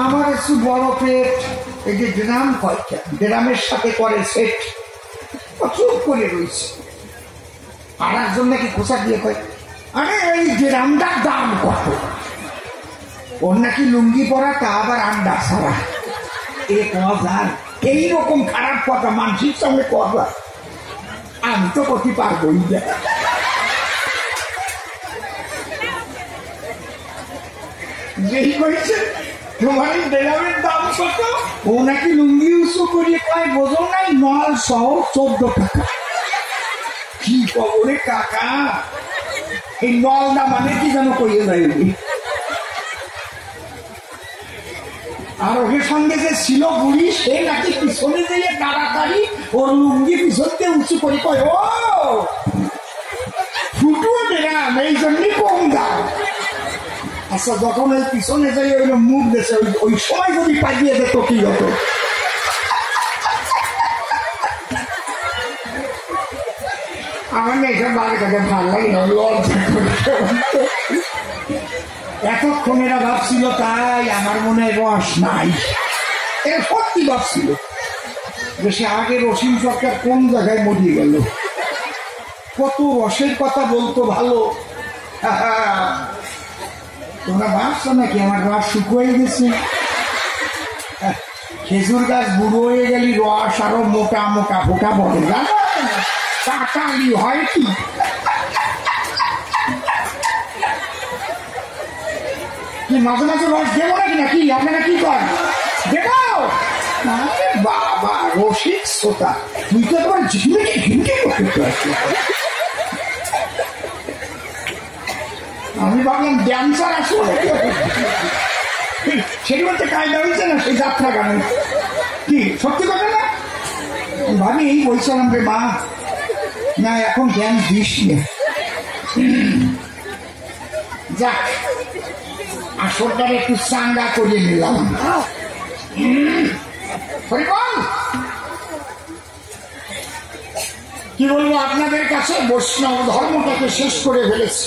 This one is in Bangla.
আমার একটু বড় পেট, এই যে ড্রাম কয়টা, ড্রামের সাথে করে সেট, চুপ করে রয়েছে। আর একজন নাকি খোসা দিয়ে কয়, আরে এই ড্রামটার দাম কত? ওর নাকি লুঙ্গি পরা, তা আবার আন্ডা ছাড়া। এ কথা এইরকম খারাপ কথা মানসিক সঙ্গে কথা, আমি তো করতে পারবোই না। যেই কইছে তোমার এই ড্রামের দাম কত, ও নাকি লুঙ্গি উঁচু করিয়ে কয়, বোঝো নাই, নল সহ 14 টাকা। কি খবরে কাকা, এই নলটা মানে কি যেন কইয়ে যায়। আর ওর সঙ্গে যে ছিল বুড়ি, সে নাকি পিছনে দিয়ে তাড়াতাড়ি ওর লুঙ্গি পিছন দিয়ে উঁচু করে কয়, ও ফুটুও ড্রাম, এই জন্যই কম দাম। আচ্ছা, যখন ওই পিছনে যাই ওই মুখ দেশে, ওই সময় যদি পাইয়ে যেত কি হতো? আমার না এইসব বাড়ি কাছে ভালো লাগে না, এতক্ষণ এরা ভাবছিল তাই আমার মনে হয় রস নাই। এরা সত্যি ভাবছিল যে সে আগে রসিম সরকার কোন জায়গায় মরিয়ে গেল, কত রসের কথা বলতো ভালো। তোমরা ভাবছো নাকি আমার রস শুকিয়ে গেছে? খেজুর গাছ বুড়ো হয়ে গেলি রস আরো মোটা মোটা ফোটা পড়ে, কাটালি হয় কি? মাঝে মাঝে রস দেবো নাকি, নাকি আপনারা কি করেন? দেবো বাবা, রসিক শ্রোতা, তুই তো তোমার ঝিমে ঘিমকে করতে আসছি। আমি ভাবলাম ড্যান্সার আসবো, সেটি বলতে কায়দা হয়েছে না সেই যাত্রা গানে। কি সত্যি কথা না? ভাবি এই বলছিলাম রে মা, না এখন জ্ঞান দিস না। যাক, আসরটার একটু চাঙ্গা করিয়ে নিলাম। কি বলবো আপনাদের কাছে, বৈষ্ণব ধর্মটাকে শেষ করে ফেলেছে।